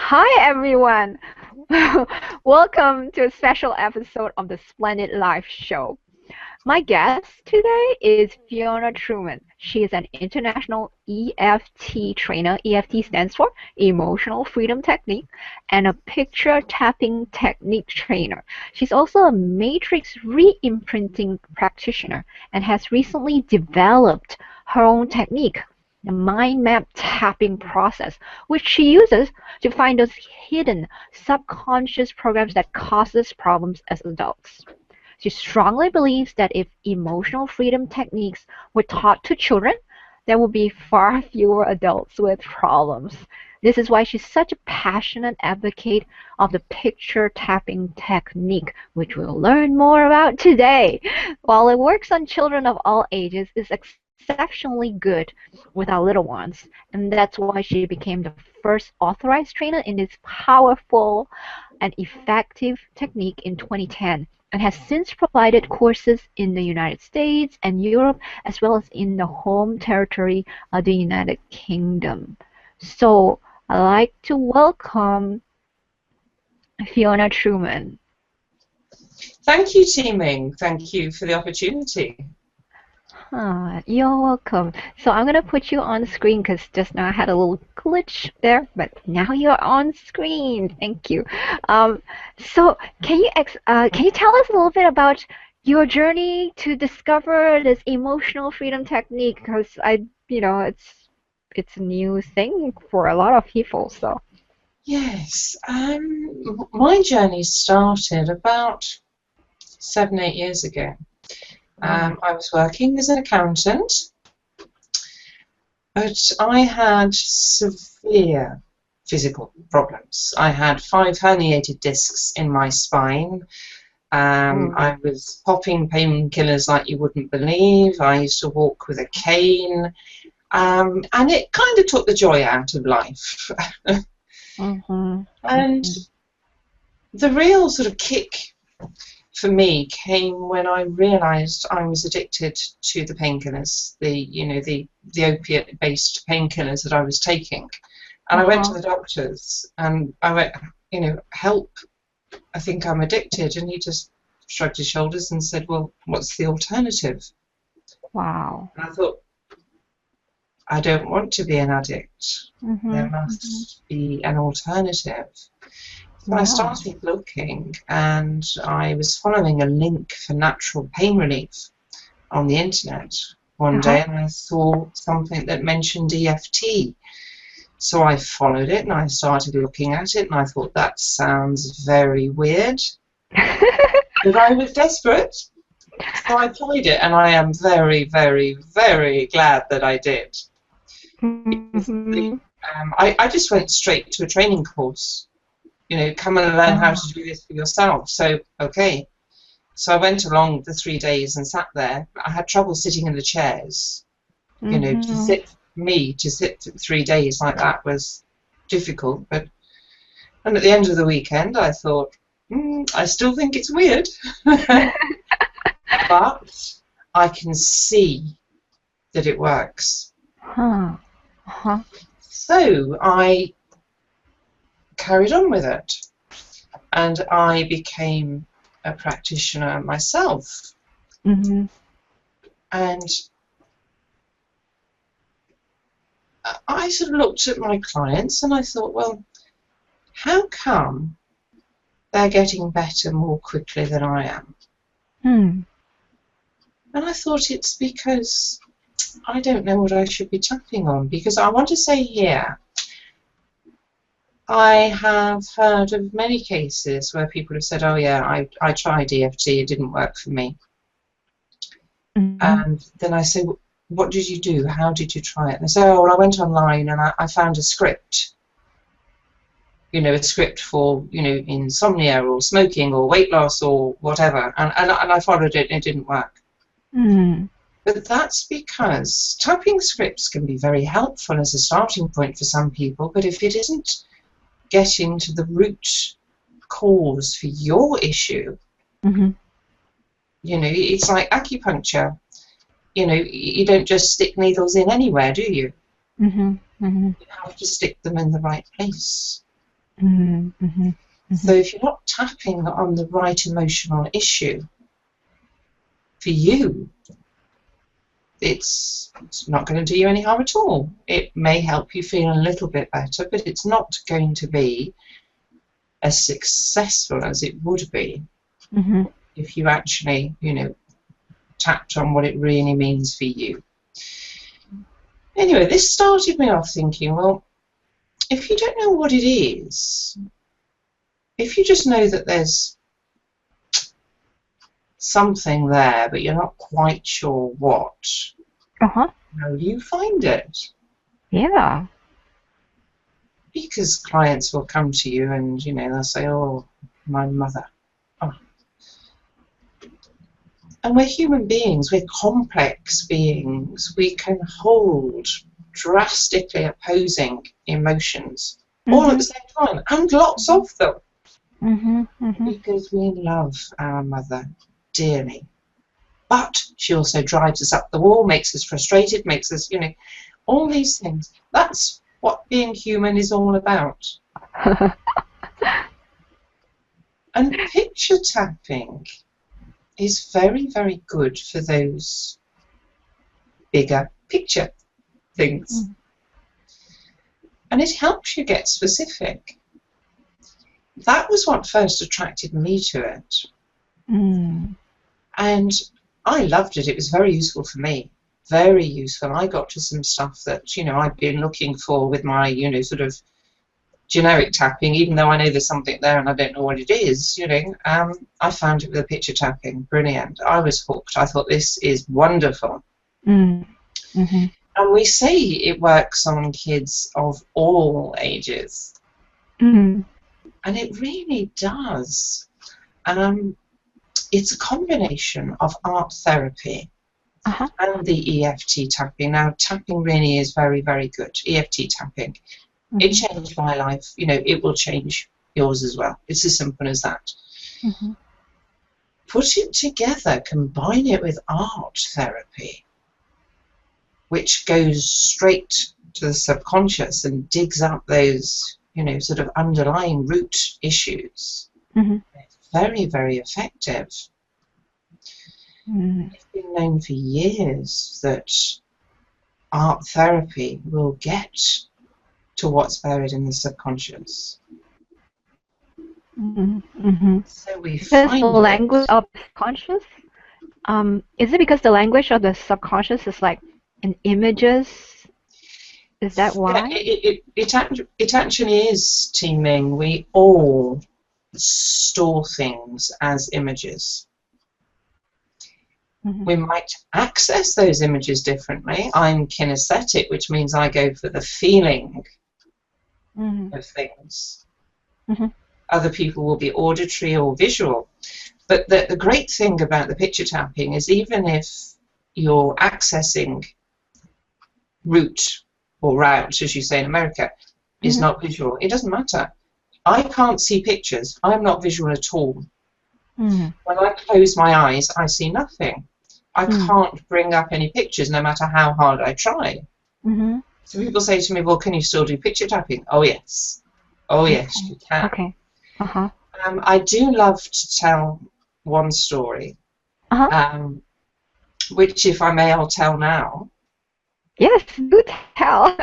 Hi everyone! Welcome to a special episode of the Splendid Live Show. My guest today is Fiona Truman. She is an international EFT trainer. EFT stands for Emotional Freedom Technique, and a picture tapping technique trainer. She's also a Matrix Reimprinting practitioner and has recently developed her own technique, the MindMap Tapping Process, which she uses to find those hidden subconscious programs that cause us problems as adults. She strongly believes that if emotional freedom techniques were taught to children, there would be far fewer adults with problems. This is why she's such a passionate advocate of the picture tapping technique, which we'll learn more about today. While it works on children of all ages, it's exceptionally good with our little ones, and that's why she became the first authorized trainer in this powerful and effective technique in 2010, and has since provided courses in the United States and Europe, as well as in the home territory of the United Kingdom. So I'd like to welcome Fiona Truman. Thank you, Teaming. Thank you for the opportunity. You're welcome. So I'm going to put you on screen because just now I had a little glitch there, but now you're on screen. Thank you. So can you tell us a little bit about your journey to discover this emotional freedom technique? Because it's a new thing for a lot of people. So Yes, my journey started about 7, 8 years ago. I was working as an accountant, but I had severe physical problems. I had 5 herniated discs in my spine. I was popping painkillers like you wouldn't believe. I used to walk with a cane, and it kind of took the joy out of life. And the real sort of kick for me came when I realised I was addicted to the painkillers, the opiate-based painkillers that I was taking. And I went to the doctors and I went, help, I think I'm addicted. And he just shrugged his shoulders and said, well, what's the alternative? Wow. And I thought, I don't want to be an addict. There must be an alternative. So I started looking, and I was following a link for natural pain relief on the internet one day, and I saw something that mentioned EFT. So I followed it, and I started looking at it, and I thought, that sounds very weird. But I was desperate, so I tried it, and I am very, very, very glad that I did. I just went straight to a training course. Come and learn how to do this for yourself. So, okay. So I went along the 3 days and sat there. I had trouble sitting in the chairs. To sit for 3 days like that was difficult. And at the end of the weekend, I thought, I still think it's weird. But I can see that it works. So I carried on with it, and I became a practitioner myself. And I sort of looked at my clients and I thought, well, how come they're getting better more quickly than I am? And I thought it's because I don't know what I should be tapping on, because I want to say here, I have heard of many cases where people have said, oh yeah, I tried EFT, it didn't work for me. And then I say, what did you do? How did you try it? And they say, oh, well, I went online and I found a script. A script for, insomnia or smoking or weight loss or whatever. And I followed it and it didn't work. But that's because tapping scripts can be very helpful as a starting point for some people, but if it isn't getting to the root cause for your issue, it's like acupuncture. You don't just stick needles in anywhere, do you? You have to stick them in the right place. So if you're not tapping on the right emotional issue for you, it's not going to do you any harm at all. It may help you feel a little bit better, but it's not going to be as successful as it would be if you actually, tapped on what it really means for you. Anyway, this started me off thinking, well, if you don't know what it is, if you just know that there's something there, but you're not quite sure what, how do you find it? Yeah. Because clients will come to you and, they'll say, oh, my mother. Oh. And we're human beings, we're complex beings. We can hold drastically opposing emotions all at the same time, and lots of them. Because we love our mother dearly. But she also drives us up the wall, makes us frustrated, makes us, all these things. That's what being human is all about. And picture tapping is very, very good for those bigger picture things. And it helps you get specific. That was what first attracted me to it. And I loved it. It was very useful for me. Very useful. I got to some stuff that, I'd been looking for with my, sort of generic tapping, even though I know there's something there and I don't know what it is, I found it with the picture tapping. Brilliant. I was hooked. I thought, this is wonderful. And we say it works on kids of all ages. And it really does. It's a combination of art therapy and the EFT tapping. Now, tapping really is very, very good. EFT tapping. It changed my life. It will change yours as well. It's as simple as that. Put it together, combine it with art therapy, which goes straight to the subconscious and digs up those, sort of underlying root issues. It's very, very effective. It's been known for years that art therapy will get to what's buried in the subconscious. So we find the language of the conscious. Is it because the language of the subconscious is like in images? Is that why? Yeah, it actually is, Teaming. We all store things as images. We might access those images differently. I'm kinesthetic, which means I go for the feeling of things. Other people will be auditory or visual. But the great thing about the picture tapping is even if you're accessing root or route, as you say in America, is not visual, it doesn't matter. I can't see pictures. I'm not visual at all. When I close my eyes, I see nothing. I can't bring up any pictures no matter how hard I try. So people say to me, well, can you still do picture tapping? Oh, yes. Oh, yes, you can. Okay. I do love to tell one story, which, if I may, I'll tell now. Yes, do tell.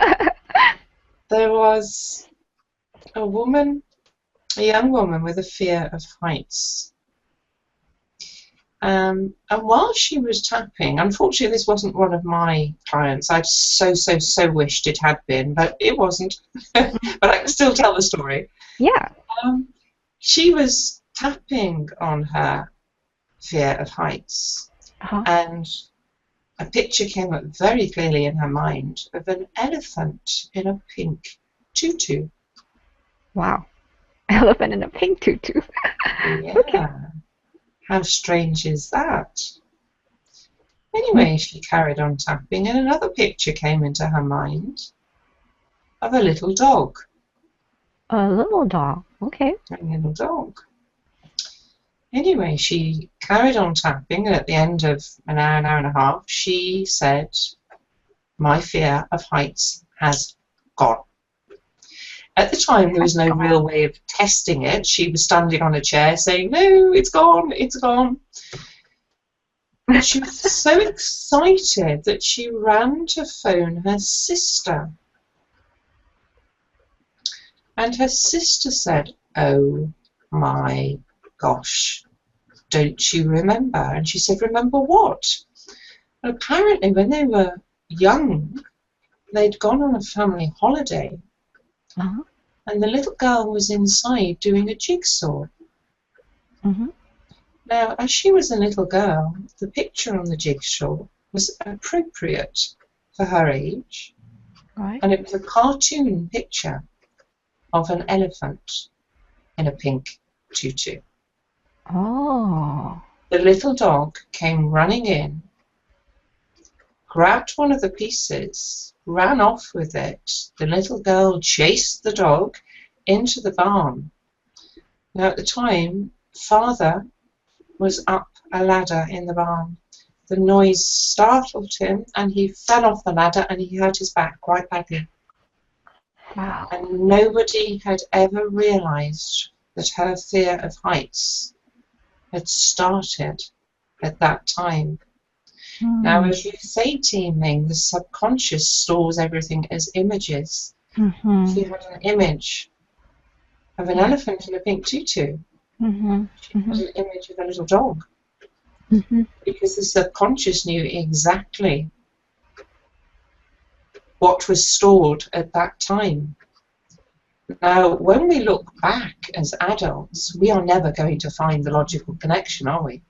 There was a young woman with a fear of heights. And while she was tapping, unfortunately this wasn't one of my clients. I'd so wished it had been, but it wasn't. But I can still tell the story. Yeah. She was tapping on her fear of heights, and a picture came up very clearly in her mind of an elephant in a pink tutu. Wow. Elephant in a pink tutu. Yeah. Okay. How strange is that? Anyway, she carried on tapping, and another picture came into her mind of a little dog. A little dog, okay. A little dog. Anyway, she carried on tapping, and at the end of an hour and a half, she said, my fear of heights has gone. At the time, there was no real way of testing it. She was standing on a chair saying, "No, it's gone, it's gone." But she was so excited that she ran to phone her sister. And her sister said, "Oh my gosh, don't you remember?" And she said, "Remember what?" Well, apparently, when they were young, they'd gone on a family holiday, and the little girl was inside doing a jigsaw. Now, as she was a little girl, the picture on the jigsaw was appropriate for her age, and it was a cartoon picture of an elephant in a pink tutu. Oh. The little dog came running in, grabbed one of the pieces, ran off with it. The little girl chased the dog into the barn. Now, at the time, Father was up a ladder in the barn. The noise startled him, and he fell off the ladder, and he hurt his back quite badly. Wow. And nobody had ever realized that her fear of heights had started at that time. Now, as you say, teaming, the subconscious stores everything as images. She had an image of an elephant in a pink tutu. She had an image of a little dog. Because the subconscious knew exactly what was stored at that time. Now, when we look back as adults, we are never going to find the logical connection, are we?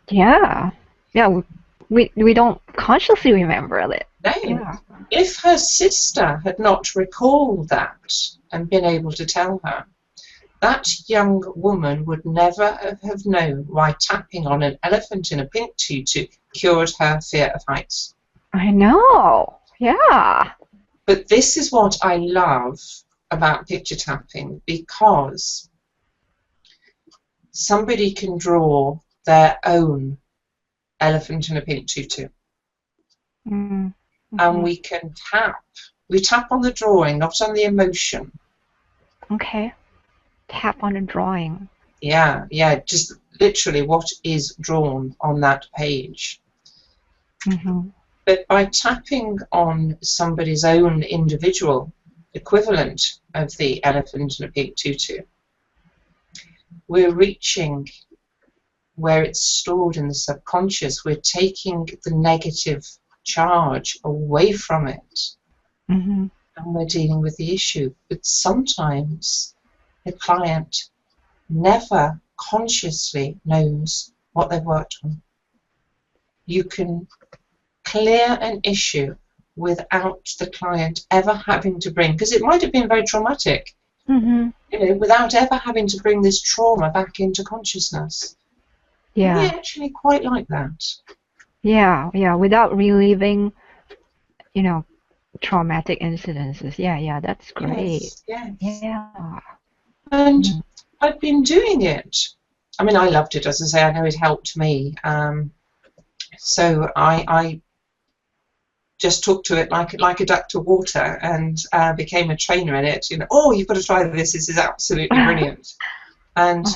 Yeah. Yeah, we don't consciously remember it. No. Yeah. If her sister had not recalled that and been able to tell her, that young woman would never have known why tapping on an elephant in a pink tutu cured her fear of heights. I know. Yeah. But this is what I love about picture tapping, because somebody can draw their own elephant in a pink tutu. And we can tap. We tap on the drawing, not on the emotion. Okay. Tap on the drawing. Yeah, just literally what is drawn on that page. But by tapping on somebody's own individual equivalent of the elephant in a pink tutu, we're reaching where it's stored in the subconscious. We're taking the negative charge away from it, and we're dealing with the issue. But sometimes the client never consciously knows what they've worked on. You can clear an issue without the client ever having to bring, because it might have been very traumatic, you know, without ever having to bring this trauma back into consciousness. Yeah. We actually quite like that. Yeah, without reliving, you know, traumatic incidences. Yeah, that's great. Yes. Yeah. And I've been doing it. I mean, I loved it, as I say. I know it helped me. So I just took to it like a duck to water, and became a trainer in it. You know, oh, you've got to try this. This is absolutely brilliant. And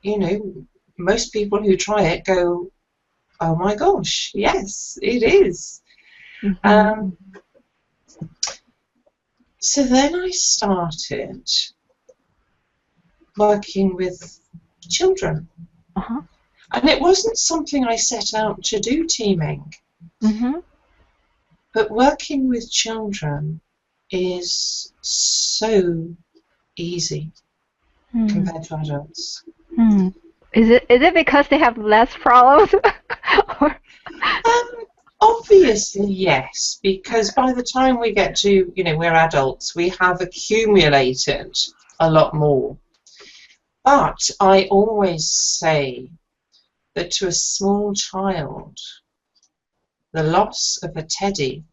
you know, most people who try it go, "Oh my gosh, yes, it is." So then I started working with children. And it wasn't something I set out to do, teaming. But working with children is so easy compared to adults. Is it because they have less problems? Obviously, yes, because by the time we get to, you know, we're adults, we have accumulated a lot more. But I always say that to a small child, the loss of a teddy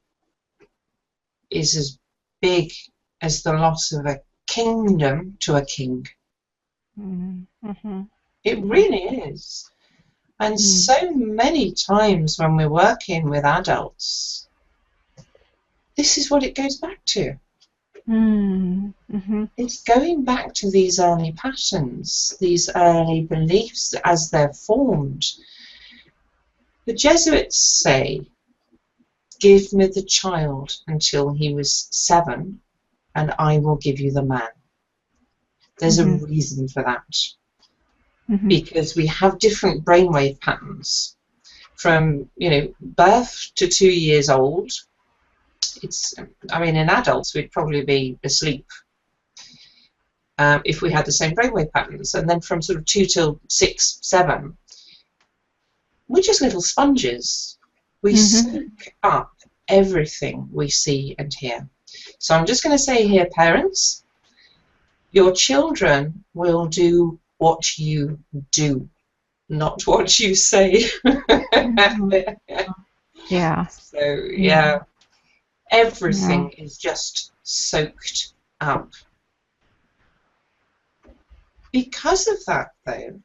is as big as the loss of a kingdom to a king. It really is. And so many times when we're working with adults, this is what it goes back to. It's going back to these early patterns, these early beliefs as they're formed. The Jesuits say, give me the child until he was 7, and I will give you the man. There's a reason for that. Because we have different brainwave patterns. From, birth to 2 years old, in adults we'd probably be asleep if we had the same brainwave patterns, and then from sort of 2 till 6, 7, we're just little sponges. We soak up everything we see and hear. So I'm just going to say here, parents, your children will do what you do, not what you say. Yeah. So, yeah, everything is just soaked up. Because of that, though,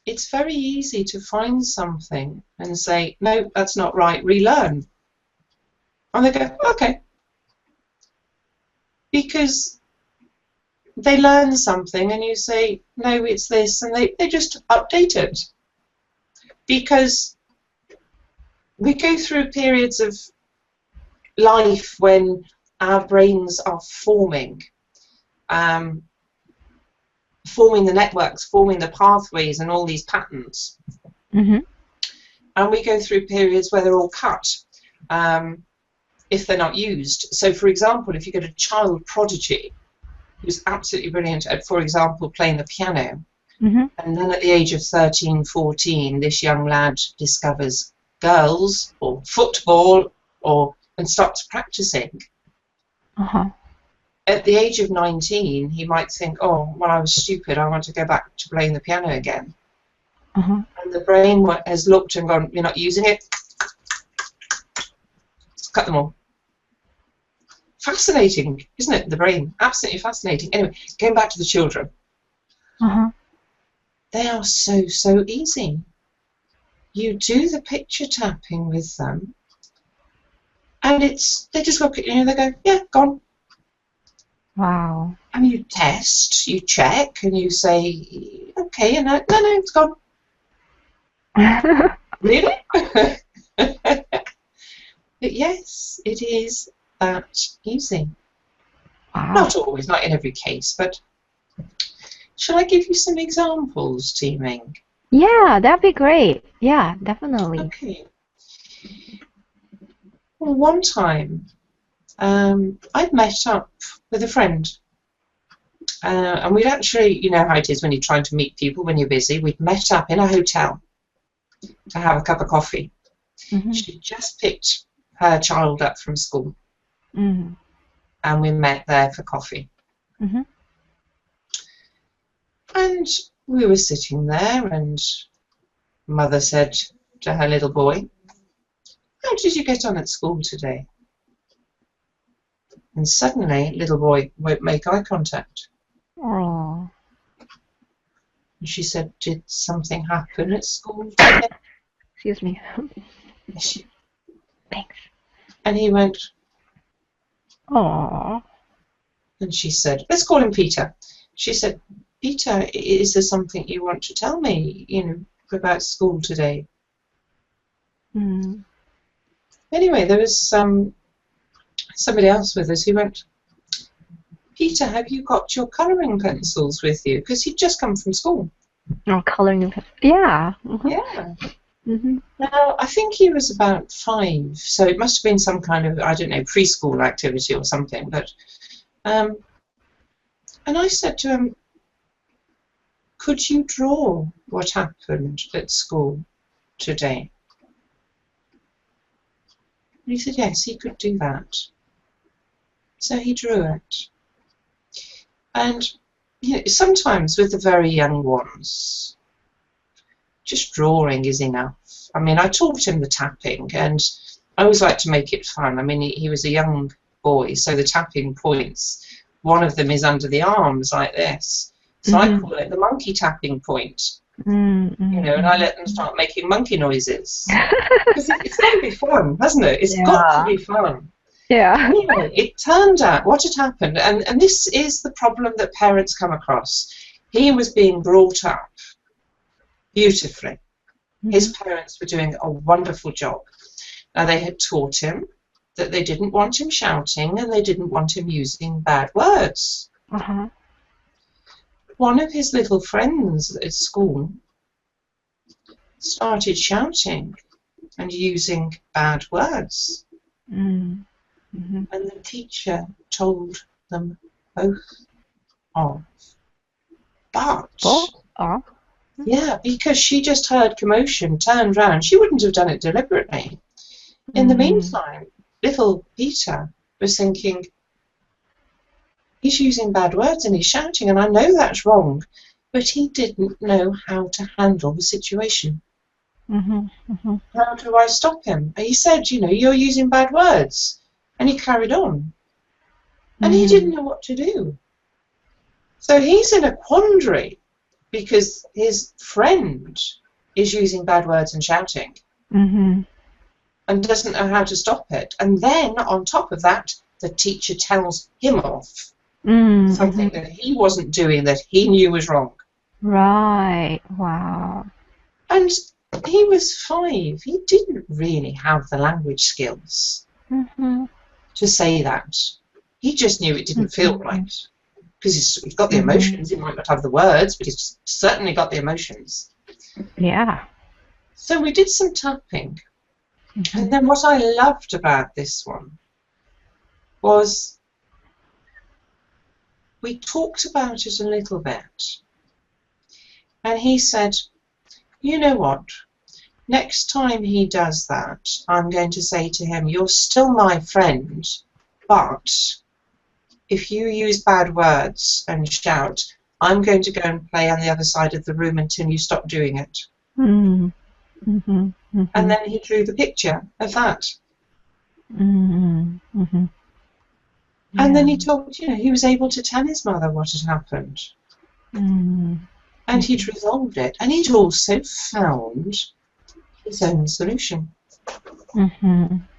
it's very easy to find something and say, no, that's not right, relearn. And they go, okay. Because they learn something and you say, no, it's this, and they just update it. Because we go through periods of life when our brains are forming the networks, forming the pathways and all these patterns. And we go through periods where they're all cut if they're not used. So, for example, if you get a child prodigy who's absolutely brilliant at, for example, playing the piano, and then at the age of 13, 14, this young lad discovers girls or football and starts practicing. At the age of 19, he might think, oh, well, I was stupid, I want to go back to playing the piano again. And the brain has looked and gone, you're not using it, let's cut them all. Fascinating, isn't it, the brain? Absolutely fascinating. Anyway, going back to the children. They are so, so easy. You do the picture tapping with them, and they just look at you and they go, yeah, gone. Wow. And you test, you check, and you say, okay, and no, it's gone. Really? But yes, it is that easy. Wow. Not always, not in every case, but shall I give you some examples, Teaming? Yeah, that'd be great. Yeah, definitely. Okay. Well, one time, I'd met up with a friend, and we'd actually, you know how it is when you're trying to meet people when you're busy, we'd met up in a hotel to have a cup of coffee. She'd just picked her child up from school, and we met there for coffee. And we were sitting there, and mother said to her little boy, how did you get on at school today? And suddenly, little boy won't make eye contact. Oh. And she said, did something happen at school today? Excuse me. Thanks. And he went, Oh. and she said, let's call him Peter. She said, Peter, is there something you want to tell me, about school today? Anyway, there was somebody else with us who went, Peter, have you got your colouring pencils with you? Because he'd just come from school. Oh, colouring. Yeah. Yeah. Now, I think he was about 5, so it must have been some kind of, I don't know, preschool activity or something. But, and I said to him, could you draw what happened at school today? And he said, yes, he could do that. So he drew it. And sometimes with the very young ones, just drawing is enough. I mean, I taught him the tapping, and I always like to make it fun. I mean, he was a young boy, so the tapping points, one of them is under the arms like this. So I call it the monkey tapping point. And I let them start making monkey noises. Because it's got to be fun, hasn't it? It's got to be fun. Yeah. Anyway, it turned out what had happened, and this is the problem that parents come across. He was being brought up beautifully. His parents were doing a wonderful job. Now, they had taught him that they didn't want him shouting and they didn't want him using bad words. One of his little friends at school started shouting and using bad words. And the teacher told them both off. But, yeah, because she just heard commotion, turned round. She wouldn't have done it deliberately. In the meantime, little Peter was thinking, he's using bad words and he's shouting, and I know that's wrong, but he didn't know how to handle the situation. How do I stop him? He said, you know, you're using bad words. And he carried on. And he didn't know what to do. So he's in a quandary because his friend is using bad words and shouting and doesn't know how to stop it. And then, on top of that, the teacher tells him off. Something that he wasn't doing that he knew was wrong. Right. Wow. And he was 5. He didn't really have the language skills to say that. He just knew it didn't feel right. Because he's got the emotions. He might not have the words, but he's certainly got the emotions. Yeah. So we did some tapping. And then what I loved about this one was we talked about it a little bit. And he said, you know what? Next time he does that, I'm going to say to him, you're still my friend, but if you use bad words and shout, I'm going to go and play on the other side of the room until you stop doing it. And then he drew the picture of that. And then he told, you know, he was able to tell his mother what had happened. And he'd resolved it. And he'd also found his own solution.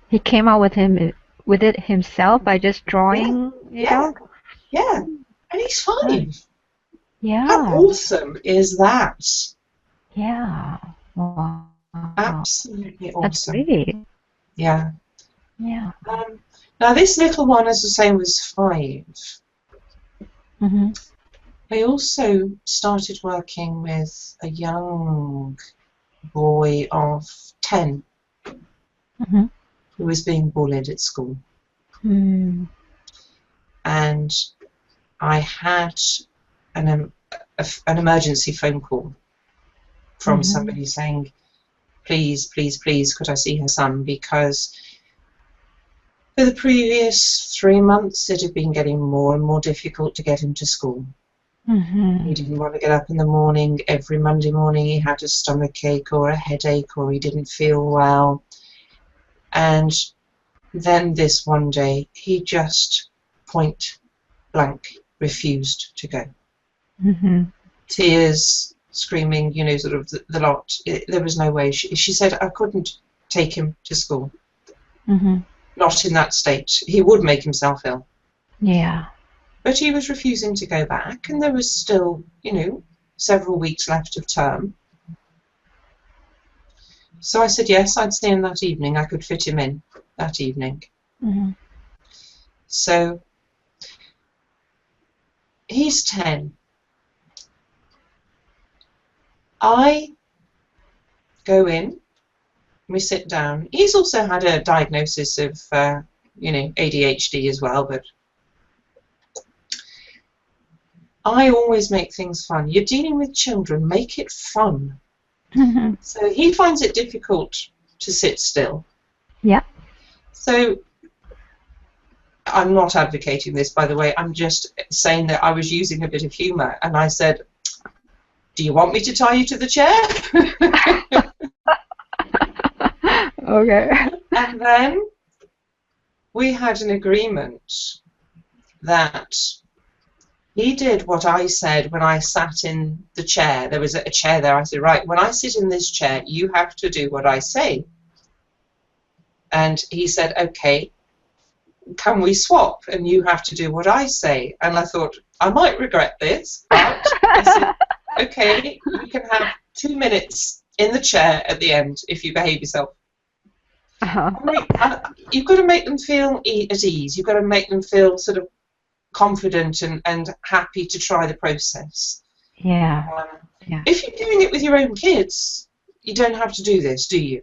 He came out with it himself by just drawing it out? Yeah. And he's 5. Yeah. How awesome is that? Yeah. Wow. Absolutely awesome. That's great. Yeah. Yeah. Now this little one, as I say, was 5. I also started working with a young boy of 10 who was being bullied at school. And I had an emergency phone call from somebody saying, please, please, please, could I see her son? Because for the previous 3 months, it had been getting more and more difficult to get him to school. He didn't want to get up in the morning. Every Monday morning he had a stomachache or a headache, or he didn't feel well. And then this one day he just point blank refused to go. Tears, screaming, you know, sort of the lot. There was no way. She said, I couldn't take him to school. Not in that state. He would make himself ill. Yeah. But he was refusing to go back, and there was still, you know, several weeks left of term. So I said, yes, I'd see him that evening. I could fit him in that evening. So he's 10. I go in, we sit down. He's also had a diagnosis of, you know, ADHD as well, but I always make things fun. You're dealing with children, make it fun. So he finds it difficult to sit still. Yeah. So I'm not advocating this, by the way. I'm just saying that I was using a bit of humour, and I said, do you want me to tie you to the chair? Okay. And then we had an agreement that he did what I said when I sat in the chair. There was a chair there. I said, right, when I sit in this chair, you have to do what I say. And he said, okay. can we swap? And you have to do what I say. And I thought, I might regret this, but I said, okay, you can have 2 minutes in the chair at the end if you behave yourself. You've got to make them feel at ease. You've got to make them feel sort of confident and happy to try the process. Yeah. If you're doing it with your own kids, you don't have to do this, do you?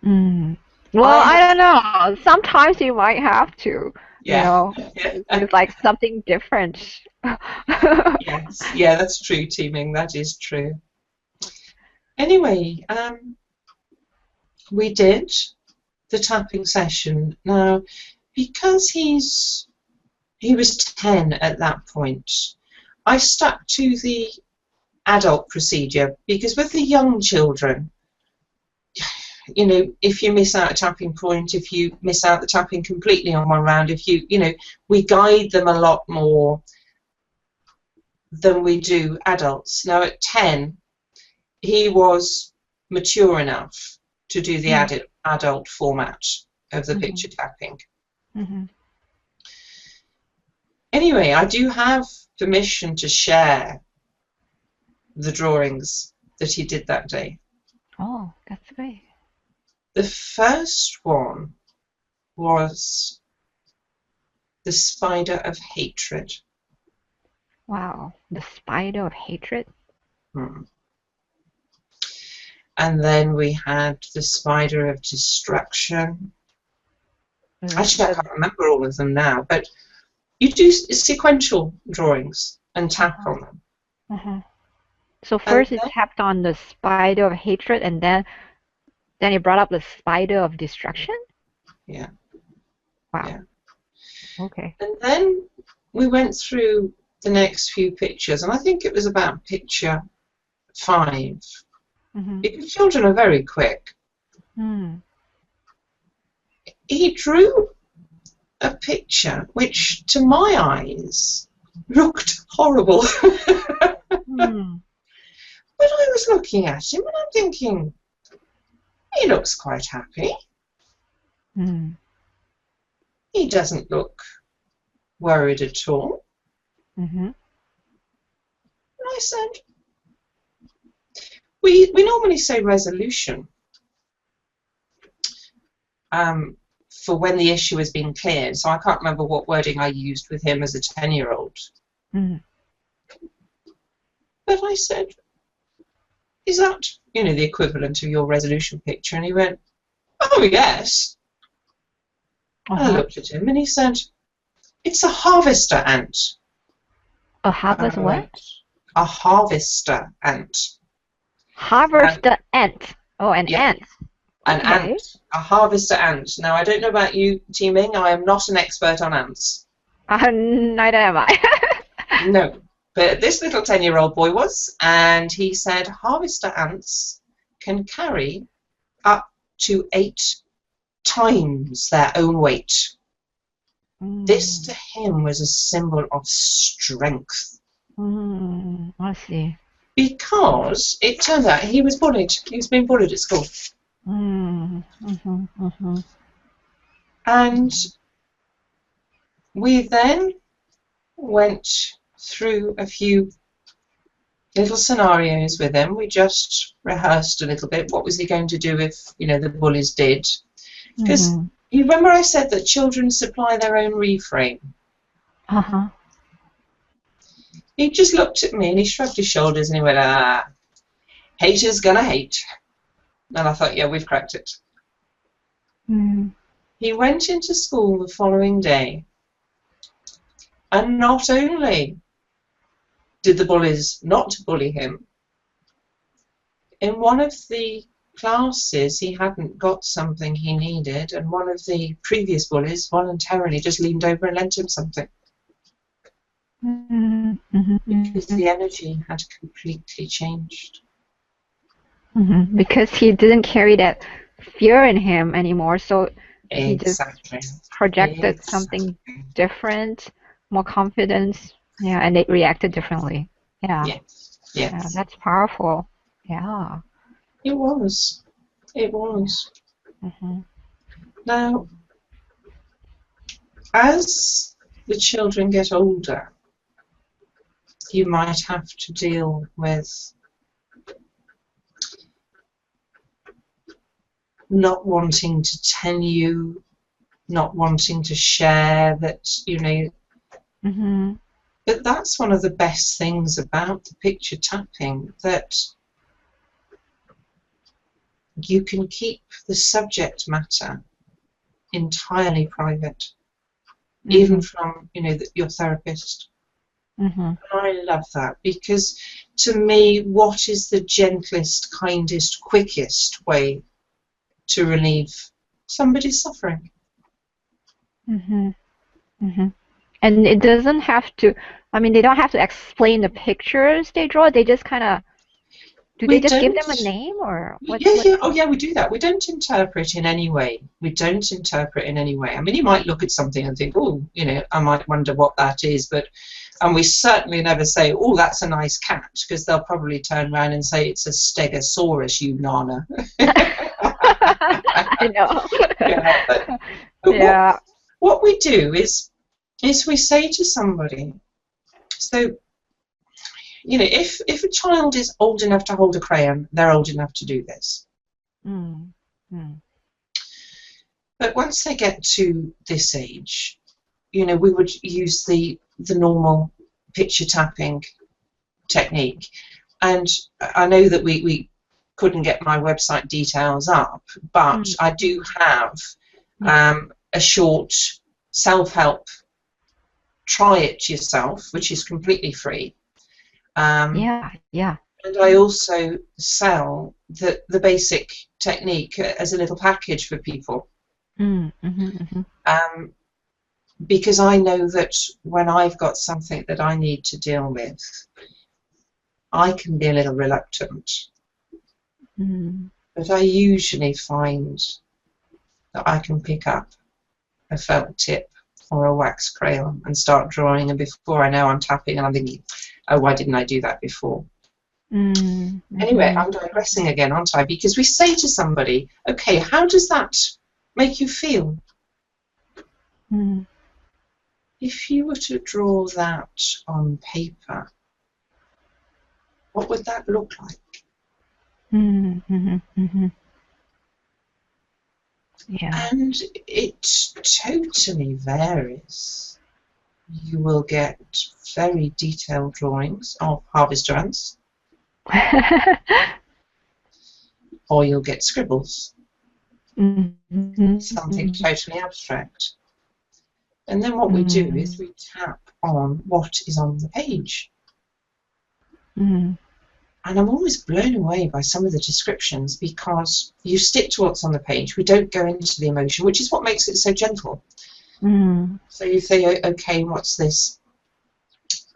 Well, I don't know. Sometimes you might have to. Yeah. It's like something different. Yes. Yeah, that's true, Teaming. That is true. Anyway, we did the tapping session. Now, because he was 10 at that point, I stuck to the adult procedure, because with the young children, you know, if you miss out a tapping point, if you miss out the tapping completely on one round, we guide them a lot more than we do adults. Now at 10, he was mature enough to do the adult format of the picture tapping. Anyway, I do have permission to share the drawings that he did that day. Oh, that's great. The first one was the spider of hatred. Wow, the spider of hatred? And then we had the spider of destruction. Actually, I can't remember all of them now, but you do sequential drawings and tap on them. So first it tapped on the spider of hatred, and then you brought up the spider of destruction? Yeah. Wow. Yeah. Okay. And then we went through the next few pictures, and I think it was about picture 5. Because children are very quick. He drew a picture which, to my eyes, looked horrible. But I was looking at him and I'm thinking, he looks quite happy. He doesn't look worried at all. And I said, we normally say resolution for when the issue has been cleared. So I can't remember what wording I used with him as a 10-year-old. But I said, is that, the equivalent of your resolution picture? And he went, oh, yes. I looked at him and he said, it's a harvester ant. A harvest what? A harvester ant. Harvester ant. Oh, an ant. An ant. A harvester ant. Now, I don't know about you, Teaming. I am not an expert on ants. Neither am I. No. But this little 10-year-old boy was, and he said harvester ants can carry up to 8 times their own weight. This to him was a symbol of strength. I see. Because it turned out he was bullied. He was being bullied at school. And we then went through a few little scenarios with him. We just rehearsed a little bit. What was he going to do if, the bullies did? Because you remember I said that children supply their own reframe? He just looked at me and he shrugged his shoulders and he went, haters gonna hate. And I thought, yeah, we've cracked it. He went into school the following day, and not only did the bullies not bully him, in one of the classes he hadn't got something he needed, and one of the previous bullies voluntarily just leaned over and lent him something. Because the energy had completely changed. Because he didn't carry that fear in him anymore, so he just projected something different, more confidence, and it reacted differently. Yes. Yeah, that's powerful. Yeah. It was. Now, as the children get older, you might have to deal with not wanting to tell you, not wanting to share that, you know. Mm-hmm. But that's one of the best things about the picture tapping, that you can keep the subject matter entirely private, even from, you know, your therapist. I love that, because to me, what is the gentlest, kindest, quickest way to relieve somebody's suffering? And it doesn't have to, I mean, they don't have to explain the pictures they draw. They just kind of, do they just give them a name, or what? Yeah. Oh, yeah, we do that. We don't interpret in any way. We don't interpret in any way. I mean, you might look at something and think, oh, you know, I might wonder what that is, and we certainly never say, oh, that's a nice cat, because they'll probably turn around and say it's a stegosaurus, you nana. I know. Yeah, but Yeah. what we do is we say to somebody, so, you know, if a child is old enough to hold a crayon, they're old enough to do this. But once they get to this age, you know, we would use the normal picture tapping technique. And I know that we couldn't get my website details up, but I do have a short self-help, try it yourself, which is completely free. Yeah. And I also sell the basic technique as a little package for people. Because I know that when I've got something that I need to deal with, I can be a little reluctant. But I usually find that I can pick up a felt tip or a wax crayon and start drawing, and before I know, I'm tapping and I'm thinking, oh, why didn't I do that before? Anyway, I'm digressing again, aren't I? Because we say to somebody, okay, how does that make you feel? If you were to draw that on paper, what would that look like? Yeah. And it totally varies. You will get very detailed drawings of harvester ants, or you'll get scribbles, something totally abstract. And then what we do is we tap on what is on the page. And I'm always blown away by some of the descriptions, because you stick to what's on the page. We don't go into the emotion, which is what makes it so gentle. So you say, okay, what's this?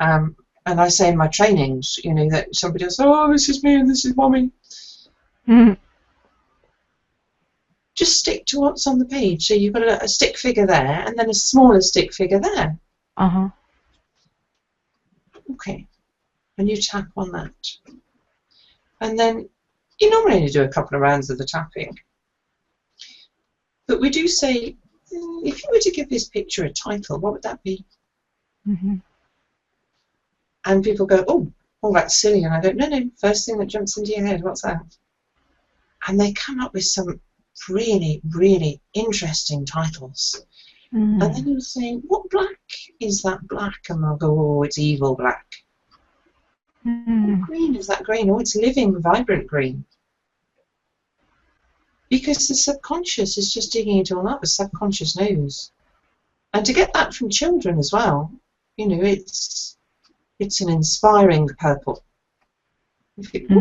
And I say in my trainings, you know, that somebody will say, oh, this is me and this is mommy. Just stick to what's on the page. So you've got a stick figure there, and then a smaller stick figure there. Okay. And you tap on that. And then you normally only do a couple of rounds of the tapping. But we do say, if you were to give this picture a title, what would that be? And people go, oh, that's silly. And I go, no, first thing that jumps into your head, what's that? And they come up with some really, really interesting titles. And then you'll say, what black is that black? And they'll go, oh, it's evil black. What green is that green? Oh, it's living, vibrant green. Because the subconscious is just digging into all that. The subconscious knows. And to get that from children as well, you know, it's an inspiring purple. You think,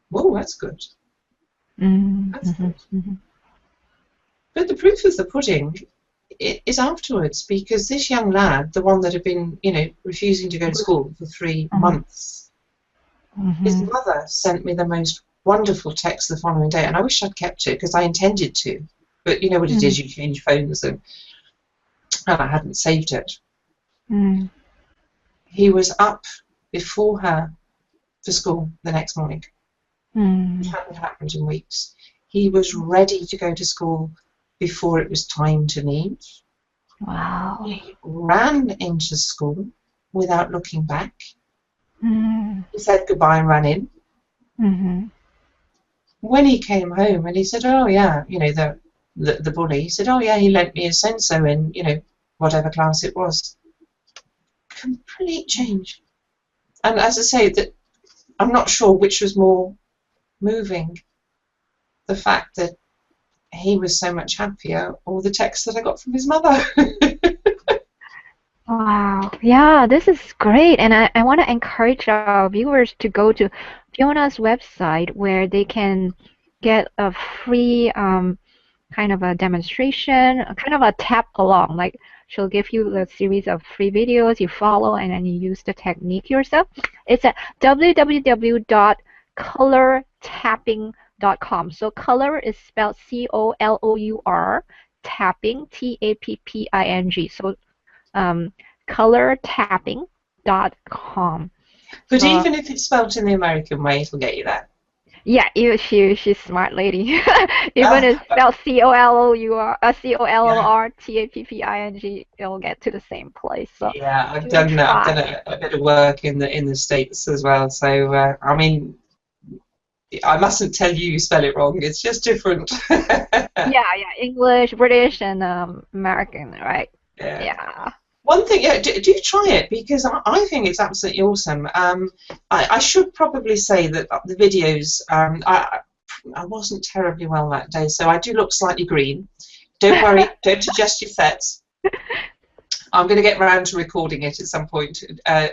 whoa, that's good. That's good. But the proof of the pudding is afterwards, because this young lad, the one that had been, you know, refusing to go to school for 3 months, his mother sent me the most wonderful text the following day, and I wish I'd kept it, because I intended to, but you know what it is, you change phones, and I hadn't saved it. He was up before her for school the next morning. It hadn't happened in weeks. He was ready to go to school before it was time to leave. Wow. He ran into school without looking back. He said goodbye and ran in. When he came home and he said, oh yeah, you know, the bully, he said, oh yeah, he lent me a so in, you know, whatever class it was. Complete change. And as I say, that I'm not sure which was more moving, the fact that he was so much happier, or the text that I got from his mother. Wow. Yeah, this is great. And I want to encourage our viewers to go to Fiona's website where they can get a free kind of a demonstration, a kind of a tap along. Like she'll give you a series of free videos, you follow, and then you use the technique yourself. It's at www.colortapping.com. So color is spelled COLOUR, tapping, TAPPING. So colortapping.com. But even if it's spelt in the American way, it'll get you there. Yeah, she's a smart lady. Even it's spelled COLORTAPPING, it'll get to the same place. So yeah, I've do done that. I've try. done a bit of work in the States as well. So I mean, I mustn't tell you spell it wrong. It's just different. Yeah, English, British, and American, right? Yeah. Yeah. One thing, yeah, do try it, because I think it's absolutely awesome. I should probably say that the videos, I wasn't terribly well that day, so I do look slightly green. Don't worry, don't adjust your sets. I'm going to get round to recording it at some point,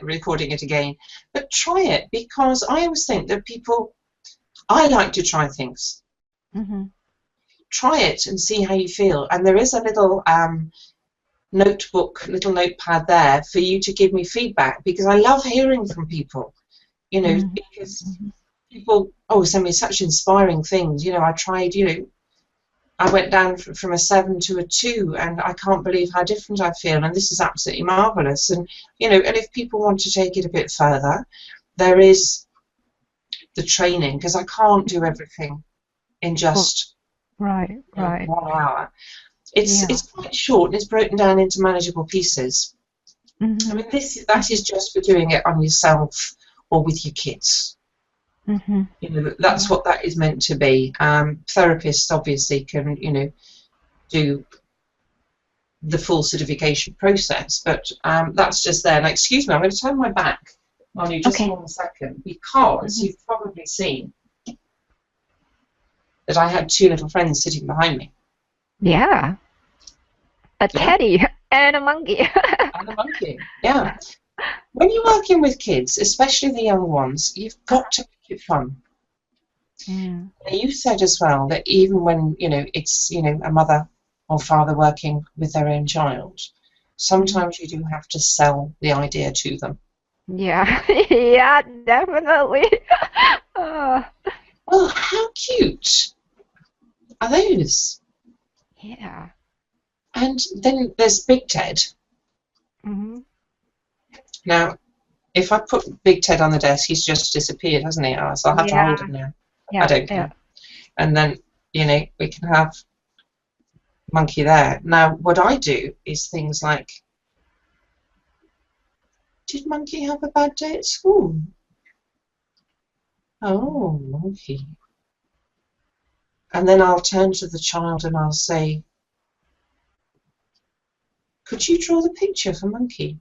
recording it again. But try it, because I always think that I like to try things. Try it and see how you feel. And there is a little little notepad there for you to give me feedback, because I love hearing from people, you know, because people send me such inspiring things. You know, I tried, you know, I went down from a 7 to a 2, and I can't believe how different I feel, and this is absolutely marvelous. And you know, and if people want to take it a bit further, there is the training, because I can't do everything in just right. 1 hour. It's quite short, and it's broken down into manageable pieces. I mean, that is just for doing it on yourself or with your kids. You know, that's what that is meant to be. Therapists obviously can, you know, do the full certification process, but that's just there. Now, excuse me, I'm going to turn my back on you just 1 second, because you've probably seen that I had 2 little friends sitting behind me. Yeah. A teddy and a monkey. And a monkey, yeah. When you're working with kids, especially the young ones, you've got to make it fun. You said as well that even when, you know, it's, you know, a mother or father working with their own child, sometimes you do have to sell the idea to them. Yeah, yeah, definitely. Oh, how cute are those? Yeah. And then there's Big Ted. Now, if I put Big Ted on the desk, he's just disappeared, hasn't he? So I'll have to hold him now. I don't care. And then, you know, we can have Monkey there. Now, what I do is things like, did Monkey have a bad day at school? Oh, Monkey. And then I'll turn to the child and I'll say, could you draw the picture for Monkey?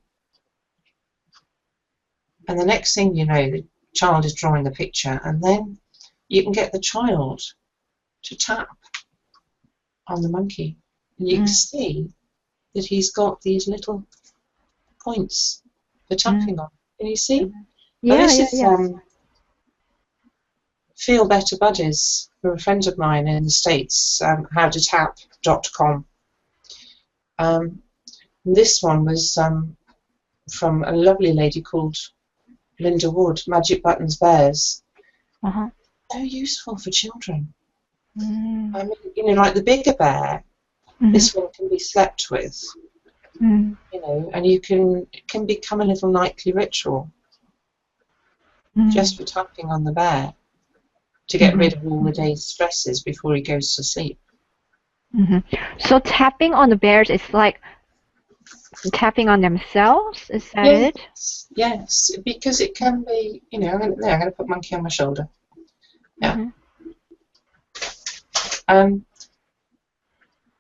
And the next thing you know, the child is drawing the picture, and then you can get the child to tap on the monkey, and you can see that he's got these little points for tapping on. Can you see? Yeah, this is Feel Better Buddies for a friend of mine in the States, howtotap.com. This one was from a lovely lady called Linda Wood, Magic Buttons Bears. So useful for children. I mean, you know, like the bigger bear, this one can be slept with. You know, and it can become a little nightly ritual just for tapping on the bear to get rid of all the day's stresses before he goes to sleep. So tapping on the bears is like Tapping on themselves, is that it? Yes, because it can be, you know, I'm going to put monkey on my shoulder. Yeah.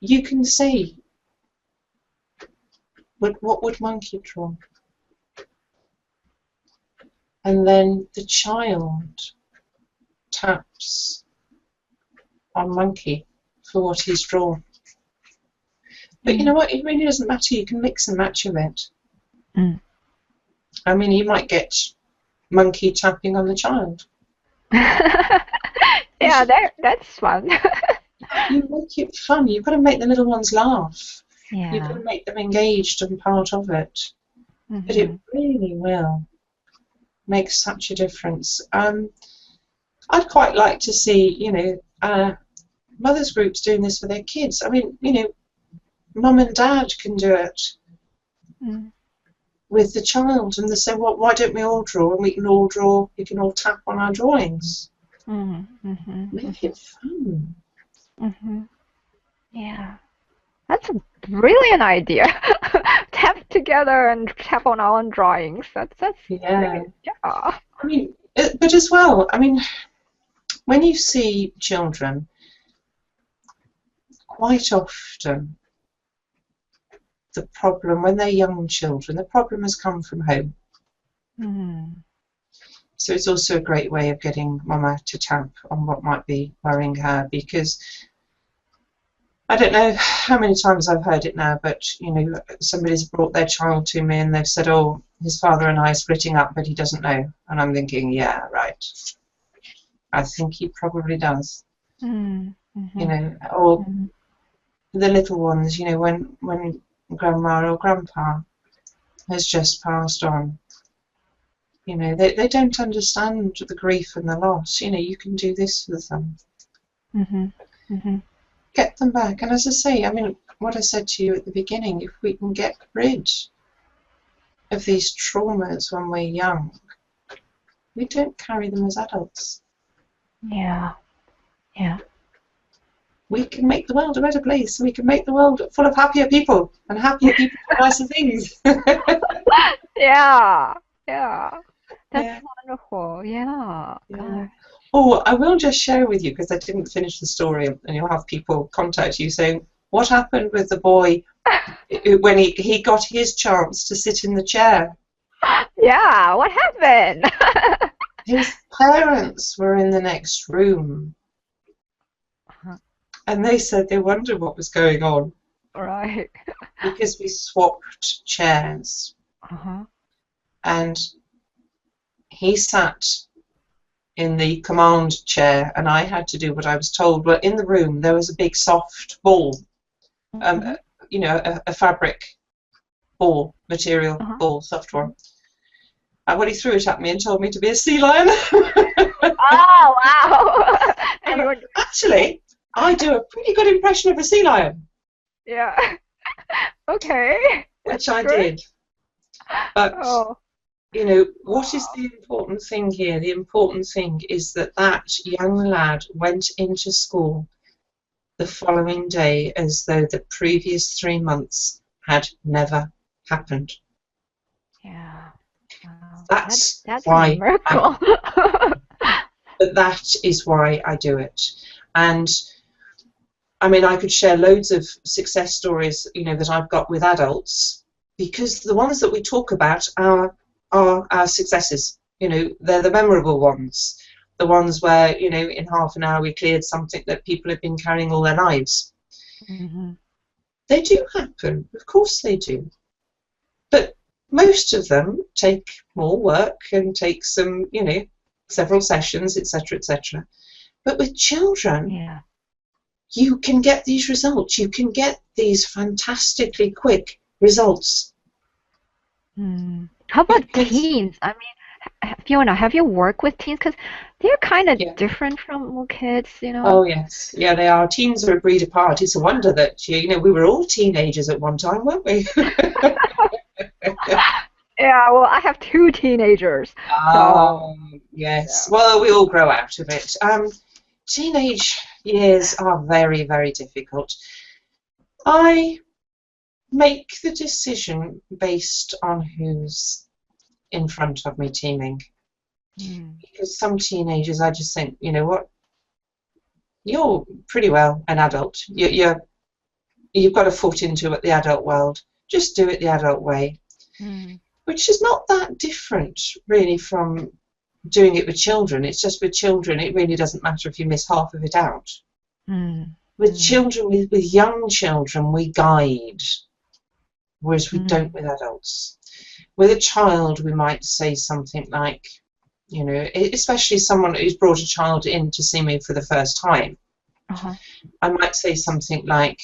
You can see, what would monkey draw? And then the child taps on monkey for what he's drawn. But you know what? It really doesn't matter. You can mix and match of it. I mean, you might get monkey tapping on the child. Yeah, that's fun. You make it fun. You've got to make the little ones laugh. Yeah. You've got to make them engaged and part of it. But it really will make such a difference. I'd quite like to see, you know, mothers groups doing this for their kids. I mean, you know, mum and dad can do it with the child, and they say, well, why don't we all draw? And we can all draw. We can all tap on our drawings. Make it fun. Yeah, that's a brilliant idea. Tap together and tap on our own drawings. That's yeah. Yeah. I mean, but as well, I mean, when you see children, quite often the problem, when they're young children, the problem has come from home. So it's also a great way of getting mama to tap on what might be worrying her, because I don't know how many times I've heard it now, but you know, somebody's brought their child to me and they've said, oh, his father and I are splitting up, but he doesn't know. And I'm thinking, yeah, right. I think he probably does. You know, or the little ones, you know, when grandma or grandpa has just passed on, you know, they don't understand the grief and the loss. You know, you can do this for them. Get them back. And as I say, I mean, what I said to you at the beginning, if we can get rid of these traumas when we're young, we don't carry them as adults. Yeah. We can make the world a better place. We can make the world full of happier people, and happier people do nicer things. Yeah. That's wonderful. Yeah. Oh, I will just share with you, because I didn't finish the story, and you'll have people contact you saying, what happened with the boy when he got his chance to sit in the chair? Yeah, what happened? His parents were in the next room, and they said they wondered what was going on. Right. Because we swapped chairs. And he sat in the command chair, and I had to do what I was told. But in the room there was a big soft ball, you know, a fabric ball, material ball, soft one. And when he threw it at me and told me to be a sea lion. Oh, wow. And actually, I do a pretty good impression of a sea lion. Yeah. Okay. Which I did. But you know, what is the important thing here? The important thing is that that young lad went into school the following day as though the previous 3 months had never happened. Yeah. Wow. That's why a miracle. But that is why I do it. And I mean, I could share loads of success stories, you know, that I've got with adults, because the ones that we talk about are our successes. You know, they're the memorable ones, the ones where, you know, in half an hour we cleared something that people have been carrying all their lives. They do happen, of course they do, but most of them take more work and take some, you know, several sessions, etc., etc. But with children, you can get these results. You can get these fantastically quick results. How about teens? I mean, Fiona, have you worked with teens? Because they're kind of different from kids, you know. Oh yes, yeah, they are. Teens are a breed apart. It's a wonder that, you know, we were all teenagers at one time, weren't we? Yeah, well, I have 2 teenagers. Oh, yes. Yeah. Well, we all grow out of it. Teenage years are very, very difficult. I make the decision based on who's in front of me teaming. Because some teenagers, I just think, you know what, you're pretty well an adult. You've got a foot into the adult world. Just do it the adult way, which is not that different really from doing it with children. It's just with children, it really doesn't matter if you miss half of it out. With children, with young children, we guide, whereas we don't with adults. With a child, we might say something like, you know, especially someone who's brought a child in to see me for the first time, I might say something like,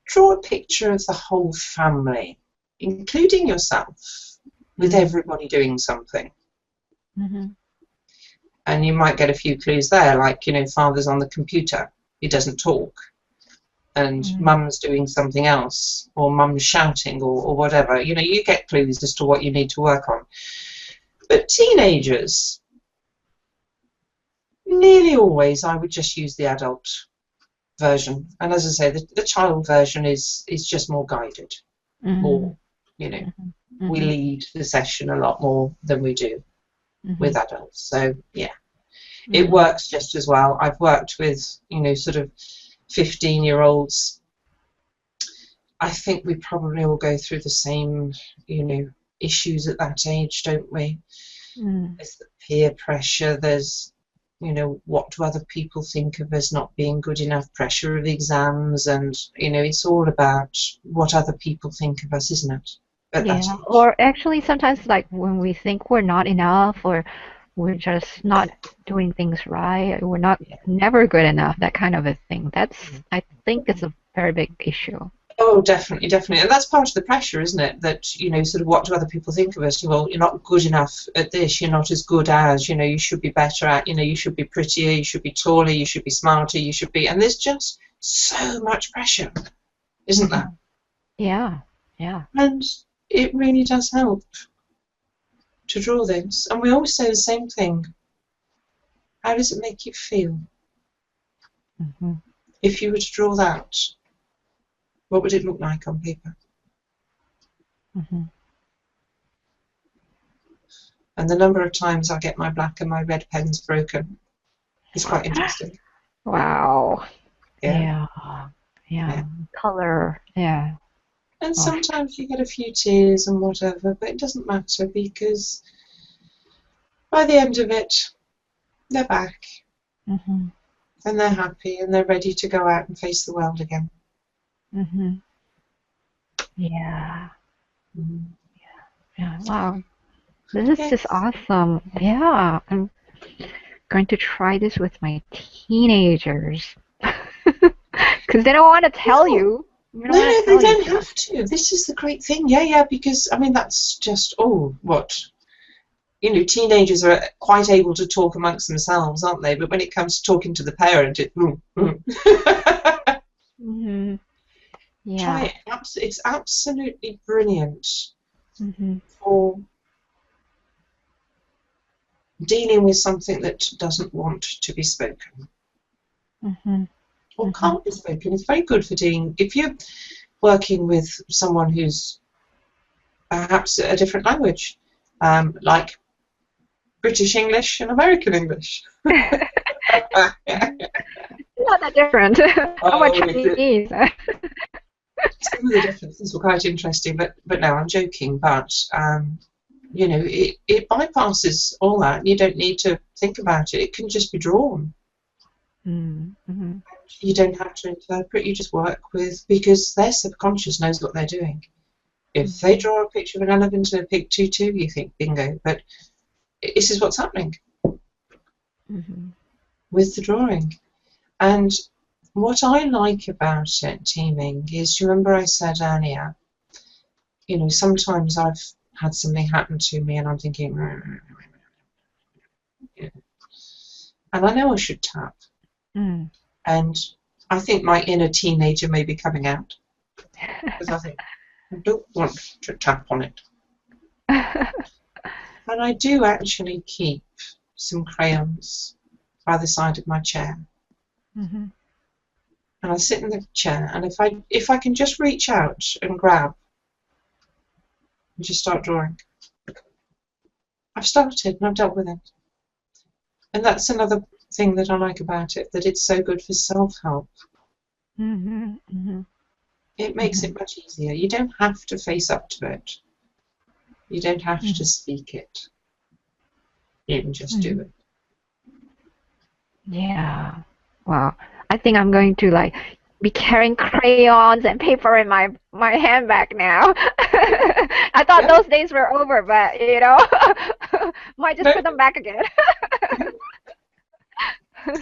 draw a picture of the whole family, including yourself, with everybody doing something. And you might get a few clues there, like, you know, father's on the computer, he doesn't talk, and mum's doing something else, or mum's shouting, or whatever. You know, you get clues as to what you need to work on. But teenagers, nearly always I would just use the adult version. And as I say, the child version is just more guided, more, you know, we lead the session a lot more than we do with adults. So, yeah, it works just as well. I've worked with, you know, sort of 15-year-olds. I think we probably all go through the same, you know, issues at that age, don't we? There's the peer pressure, there's, you know, what do other people think of us not being good enough, pressure of exams, and, you know, it's all about what other people think of us, isn't it? At that age. Or actually sometimes like when we think we're not enough, or we're just not doing things right, we're not never good enough, that kind of a thing. That's, I think it's a very big issue. Oh, definitely, definitely. And that's part of the pressure, isn't it? That, you know, sort of what do other people think of us? Well, you're not good enough at this, you're not as good as, you know, you should be better at, you know, you should be prettier, you should be taller, you should be smarter, you should be... And there's just so much pressure, isn't there? Yeah, yeah. And it really does help to draw this. And we always say the same thing. How does it make you feel? If you were to draw that, what would it look like on paper? And the number of times I get my black and my red pens Broken is quite interesting. Wow. Yeah. Color, yeah. And sometimes you get a few tears and whatever, but it doesn't matter, because by the end of it, they're back. And they're happy and they're ready to go out and face the world again. Yeah. Yeah. Wow. This is just awesome. Yeah. I'm going to try this with my teenagers. Because they don't want to tell you. No, they don't have to. This is the great thing. Yeah, because, I mean, that's just, what? You know, teenagers are quite able to talk amongst themselves, aren't they? But when it comes to talking to the parent, it... Try it. It's absolutely brilliant for dealing with something that doesn't want to be spoken or can't be spoken. It's very good for dealing, if you're working with someone who's perhaps a different language, like British English and American English. Not that different. How much Chinese? Some of the differences were quite interesting, but no, I'm joking. But you know, it bypasses all that. You don't need to think about it. It can just be drawn. You don't have to interpret. You just work with, because their subconscious knows what they're doing. If they draw a picture of an elephant and a pig tutu, you think bingo. But this is what's happening with the drawing. And what I like about it, teaming, is, you remember I said earlier, you know, sometimes I've had something happen to me and I'm thinking, and I know I should tap. And I think my inner teenager may be coming out, because I think, I don't want to tap on it. And I do actually keep some crayons by the side of my chair. and I sit in the chair, and if I can just reach out and grab and just start drawing, I've started and I've dealt with it. And that's another thing that I like about it, that it's so good for self-help. It makes it much easier. You don't have to face up to it. You don't have to speak it. You can just do it. Yeah. Wow. I think I'm going to like be carrying crayons and paper in my handbag now. I thought those days were over, but you know, might just put them back again.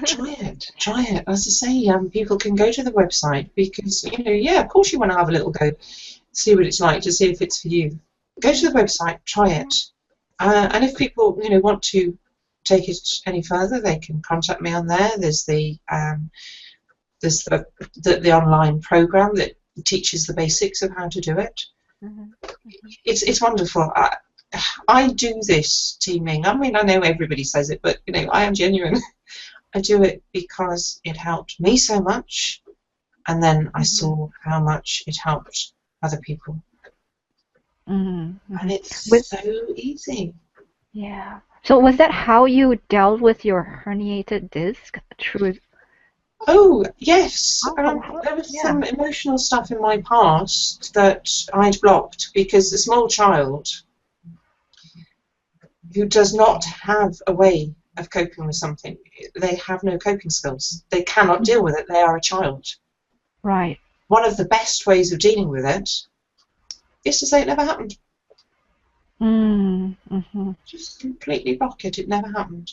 Try it. As I say, people can go to the website because, you know, yeah, of course you want to have a little go, see what it's like, to see if it's for you. Go to the website, try it, and if people, you know, want to take it any further, they can contact me on there. There's the online program that teaches the basics of how to do it. It's wonderful. I do this teaming. I mean, I know everybody says it, but you know, I am genuine. I do it because it helped me so much, and then I saw how much it helped other people. And it's so easy. Yeah. So was that how you dealt with your herniated disc? Oh, yes. There was some emotional stuff in my past that I'd blocked because a small child who does not have a way of coping with something, they have no coping skills. They cannot deal with it. They are a child. Right. One of the best ways of dealing with it is to say it never happened. Just completely block it. It never happened.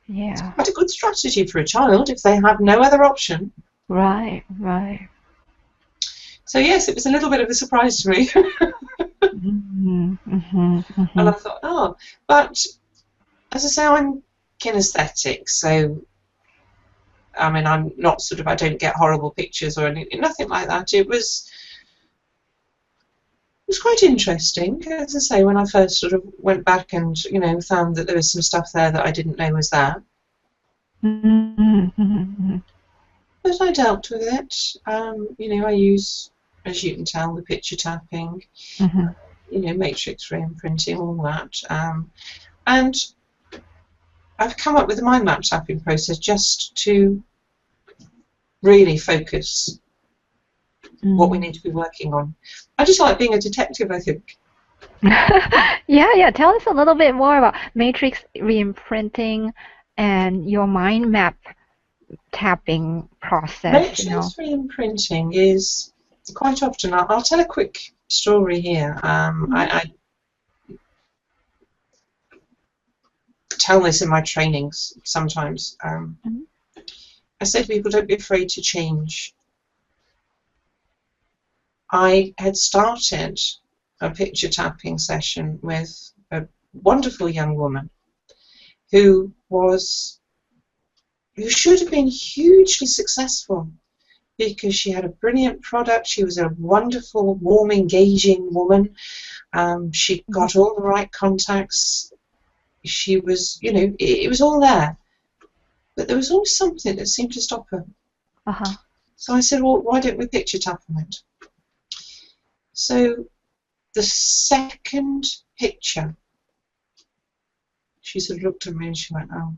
Yeah. It's quite a good strategy for a child if they have no other option. Right. So yes, it was a little bit of a surprise to me. And I thought, oh, but as I say, I'm kinesthetic, so I mean, I'm not sort of, I don't get horrible pictures or anything, nothing like that. It was quite interesting, as I say, when I first sort of went back and, you know, found that there was some stuff there that I didn't know was there. But I dealt with it. You know, I use, as you can tell, the picture tapping, you know, Matrix Reimprinting, all that. And I've come up with the MindMap Tapping Process just to really focus what we need to be working on. I just like being a detective, I think. Yeah. Tell us a little bit more about Matrix Reimprinting and your MindMap Tapping Process. Matrix Reimprinting is quite often, I'll tell a quick story here. I tell this in my trainings sometimes. I say to people, don't be afraid to change. I had started a picture tapping session with a wonderful young woman who should have been hugely successful because she had a brilliant product. She was a wonderful, warm, engaging woman. She got all the right contacts. She was, you know, it was all there. But there was always something that seemed to stop her. So I said, well, why don't we picture tap on it? So the second picture, she sort of looked at me and she went, oh.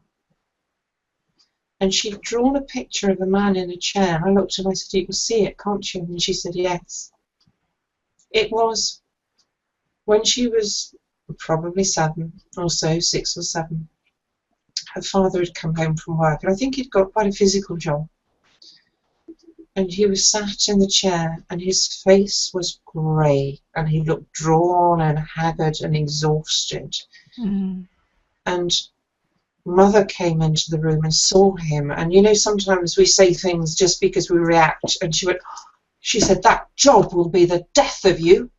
And she'd drawn a picture of a man in a chair. And I looked at her and I said, you can see it, can't you? And she said, yes. It was when she was probably 7 or so, 6 or 7. Her father had come home from work, and I think he'd got quite a physical job. And he was sat in the chair, and his face was grey, and he looked drawn and haggard and exhausted. And Mother came into the room and saw him, and you know, sometimes we say things just because we react, and she said, that job will be the death of you.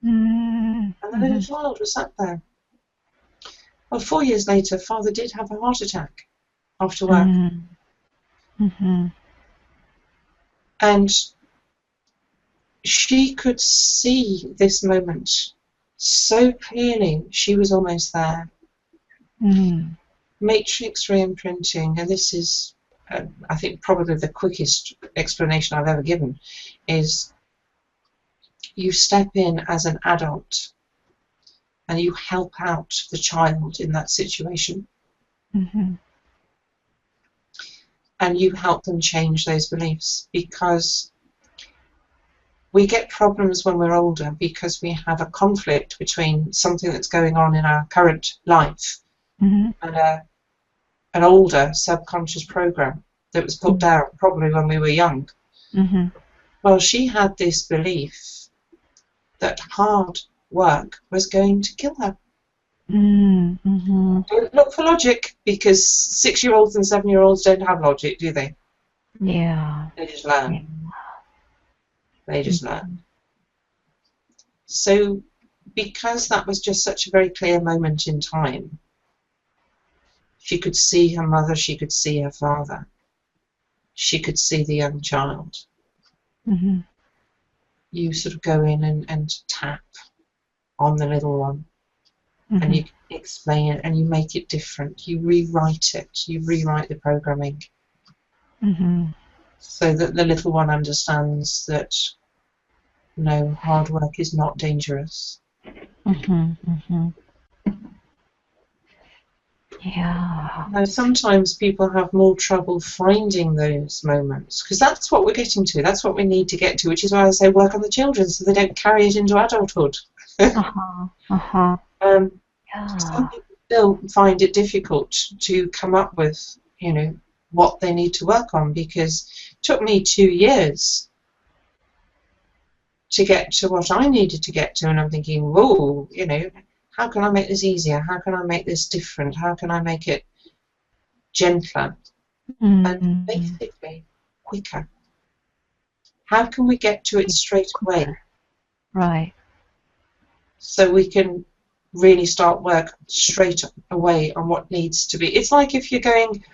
And the little child was sat there. Well, 4 years later, Father did have a heart attack after work. And she could see this moment so clearly. She was almost there. Matrix Reimprinting, and this is I think probably the quickest explanation I've ever given, is you step in as an adult and you help out the child in that situation. Mm-hmm. And you help them change those beliefs, because we get problems when we're older because we have a conflict between something that's going on in our current life Mm-hmm. and an older subconscious program that was put down probably when we were young. Mm-hmm. Well, she had this belief that hard work was going to kill her. Mm-hmm. Don't look for logic, because 6-year-olds and 7-year-olds don't have logic, do they? Yeah. They just learn. Yeah. They just learn. So because that was just such a very clear moment in time, she could see her mother, she could see her father, she could see the young child. Mm-hmm. You sort of go in and tap on the little one, Mm-hmm. and you explain it, and you make it different. You rewrite it. You rewrite the programming, Mm-hmm. so that the little one understands that no, hard work is not dangerous. Mm-hmm. Mm-hmm. Yeah. Now, sometimes people have more trouble finding those moments, because that's what we're getting to. That's what we need to get to, which is why I say work on the children so they don't carry it into adulthood. Uh-huh. Uh-huh. Some Yeah. people still find it difficult to come up with, what they need to work on, because it took me 2 years to get to what I needed to get to, and I'm thinking, whoa, how can I make this easier? How can I make this different? How can I make it gentler? And Mm-hmm. basically quicker. How can we get to it straight away, Right. so we can really start work straight away on what needs to be? It's like if you're going,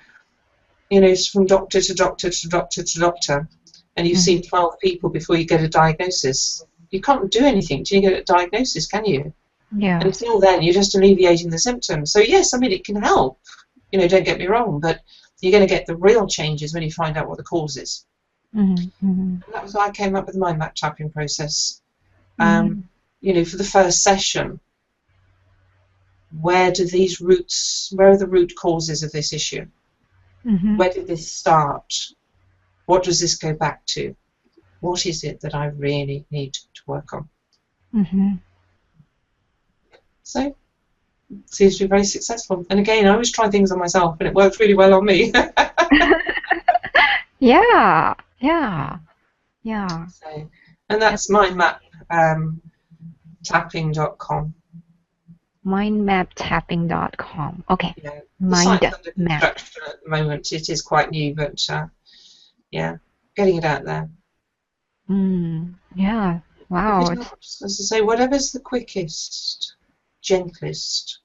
from doctor to doctor to doctor to doctor, and you've seen 12 people before you get a diagnosis. You can't do anything till you get a diagnosis, can you? Yeah. And until then, you're just alleviating the symptoms. So yes, I mean, it can help, don't get me wrong, but you're going to get the real changes when you find out what the cause is. Mm-hmm. And that was why I came up with the MindMap Tapping Process. Mm-hmm. For the first session, where are the root causes of this issue? Mm-hmm. Where did this start? What does this go back to? What is it that I really need to work on? Mm-hmm. So, it seems to be very successful. And again, I always try things on myself, and it works really well on me. Yeah. Yeah. Yeah. So, and that's mindmaptapping.com. MindMapTapping.com. Okay. Yeah, the site's under MindMap. construction at the moment. It is quite new, but yeah, getting it out there. Yeah. Wow. As I say, whatever's the quickest, gentlest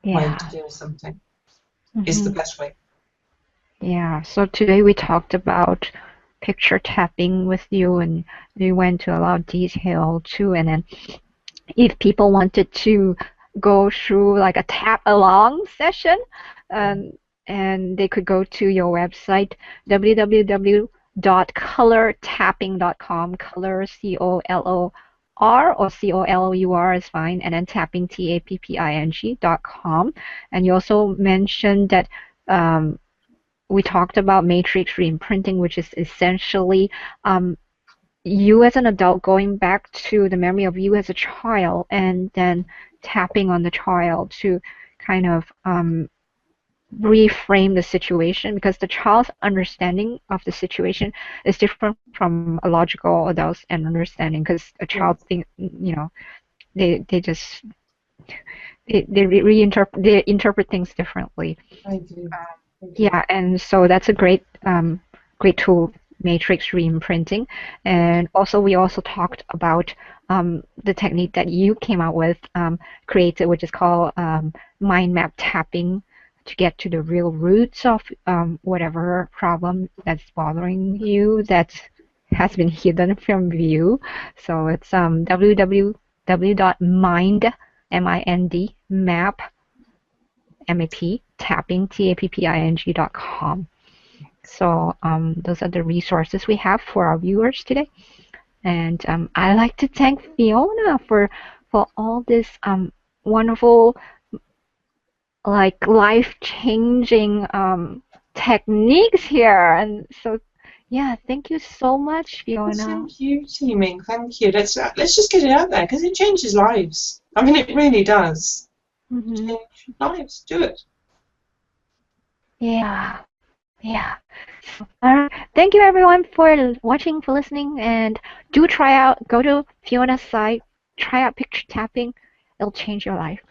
way to do something is the best way. Yeah. So today we talked about picture tapping with you, and we went to a lot of detail too. And then if people wanted to go through like a tap along session, and they could go to your website, www.colortapping.com. Color, COLOR, or COLOUR is fine, and then tapping, TAPPING.com. And you also mentioned that we talked about Matrix Reimprinting, which is essentially you as an adult going back to the memory of you as a child, and then tapping on the child to kind of reframe the situation, because the child's understanding of the situation is different from a logical adult's and understanding, because a child think, they just they interpret things differently. Thank you. Yeah, and so that's a great tool, Matrix Reimprinting. And also we also talked about the technique that you came out with, created, which is called mind map tapping, to get to the real roots of whatever problem that's bothering you, that has been hidden from view. So it's www.mind, M-I-N-D, map, M-A-P, tapping, TAPPING.com. So those are the resources we have for our viewers today. And I'd like to thank Fiona for all this wonderful, like life-changing techniques here. And so, yeah, thank you so much, Fiona. Thank you, Teaming. Thank you. Let's just get it out there because it changes lives. I mean, it really does. Change lives. Do it. Yeah. Yeah. So, all right. Thank you everyone for watching, for listening, and do try out, go to Fiona's site, try out picture tapping. It'll change your life.